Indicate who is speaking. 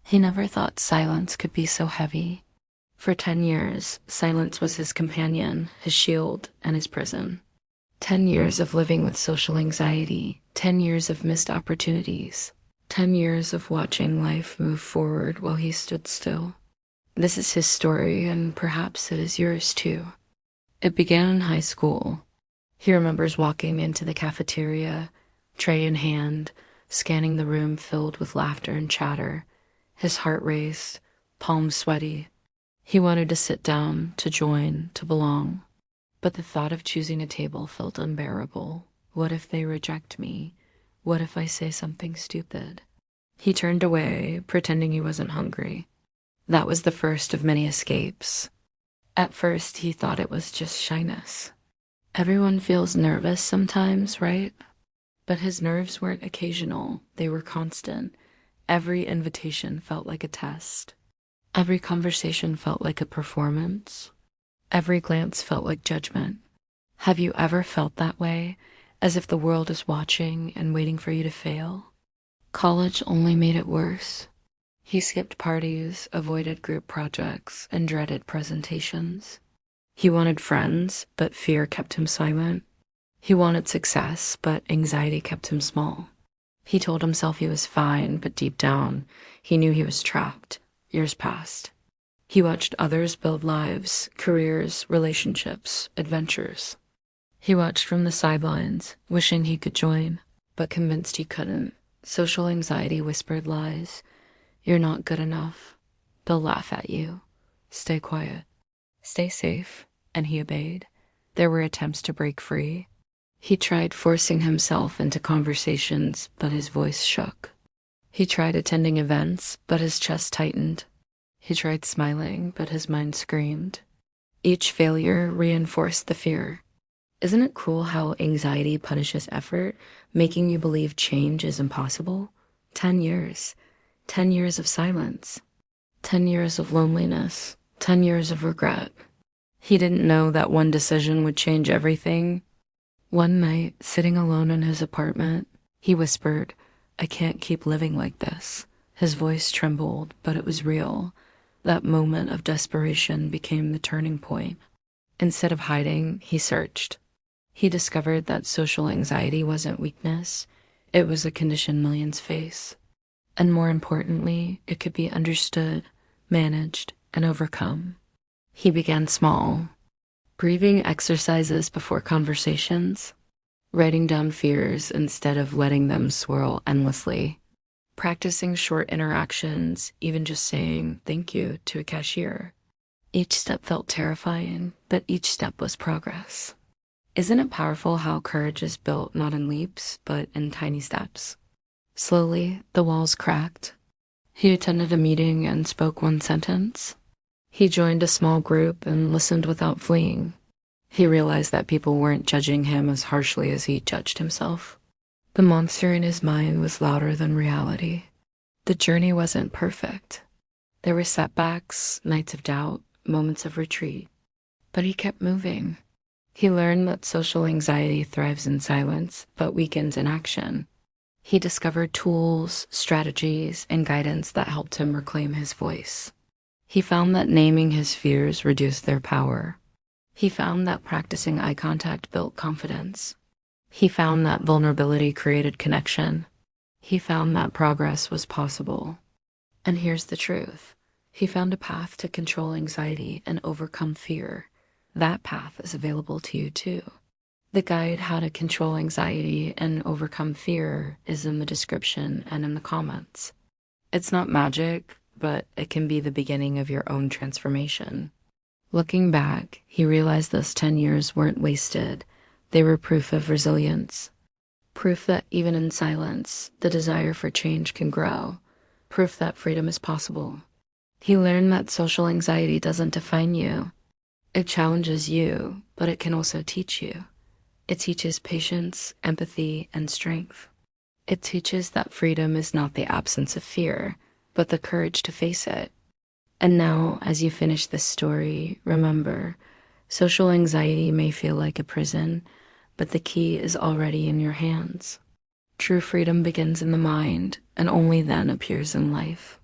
Speaker 1: He never thought silence could be so heavy. For 10 years, silence was his companion, his shield, and his prison. 10 years of living with social anxiety, 10 years of missed opportunities, 10 years of watching life move forward while he stood still. This is his story, and perhaps it is yours too. It began in high school. He remembers walking into the cafeteria, tray in hand, scanning the room filled with laughter and chatter. His heart raced, palms sweaty. He wanted to sit down, to join, to belong. But the thought of choosing a table felt unbearable. What if they reject me? What if I say something stupid? He turned away, pretending he wasn't hungry. That was the first of many escapes. At first, he thought it was just shyness. Everyone feels nervous sometimes, right? But his nerves weren't occasional, they were constant. Every invitation felt like a test. Every conversation felt like a performance. Every glance felt like judgment. Have you ever felt that way, as if the world is watching and waiting for you to fail? College only made it worse. He skipped parties, avoided group projects, and dreaded presentations. He wanted friends, but fear kept him silent. He wanted success, but anxiety kept him small. He told himself he was fine, but deep down, he knew he was trapped. Years passed. He watched others build lives, careers, relationships, adventures. He watched from the sidelines, wishing he could join, but convinced he couldn't. Social anxiety whispered lies. You're not good enough. They'll laugh at you. Stay quiet. Stay safe. And he obeyed. There were attempts to break free. He tried forcing himself into conversations, but his voice shook. He tried attending events, but his chest tightened. He tried smiling, but his mind screamed. Each failure reinforced the fear. Isn't it cool how anxiety punishes effort, making you believe change is impossible? 10 years. 10 years of silence. 10 years of loneliness. 10 years of regret. He didn't know that one decision would change everything. One night, sitting alone in his apartment, he whispered, I can't keep living like this. His voice trembled, but it was real. That moment of desperation became the turning point. Instead of hiding, he searched. He discovered that social anxiety wasn't weakness. It was a condition millions face. And more importantly, it could be understood, managed, and overcome. He began small. Breathing exercises before conversations. Writing down fears instead of letting them swirl endlessly. Practicing short interactions, even just saying thank you to a cashier. Each step felt terrifying, but each step was progress. Isn't it powerful how courage is built not in leaps, but in tiny steps? Slowly, the walls cracked. He attended a meeting and spoke one sentence. He joined a small group and listened without fleeing. He realized that people weren't judging him as harshly as he judged himself. The monster in his mind was louder than reality. The journey wasn't perfect. There were setbacks, nights of doubt, moments of retreat. But he kept moving. He learned that social anxiety thrives in silence, but weakens in action. He discovered tools, strategies, and guidance that helped him reclaim his voice. He found that naming his fears reduced their power. He found that practicing eye contact built confidence. He found that vulnerability created connection. He found that progress was possible. And here's the truth. He found a path to control anxiety and overcome fear. That path is available to you too. The guide How to Control Anxiety and Overcome Fear is in the description and in the comments. It's not magic, but it can be the beginning of your own transformation. Looking back, he realized those 10 years weren't wasted. They were proof of resilience. Proof that even in silence, the desire for change can grow. Proof that freedom is possible. He learned that social anxiety doesn't define you. It challenges you, but it can also teach you. It teaches patience, empathy, and strength. It teaches that freedom is not the absence of fear, but the courage to face it. And now, as you finish this story, remember, social anxiety may feel like a prison, but the key is already in your hands. True freedom begins in the mind, and only then appears in life.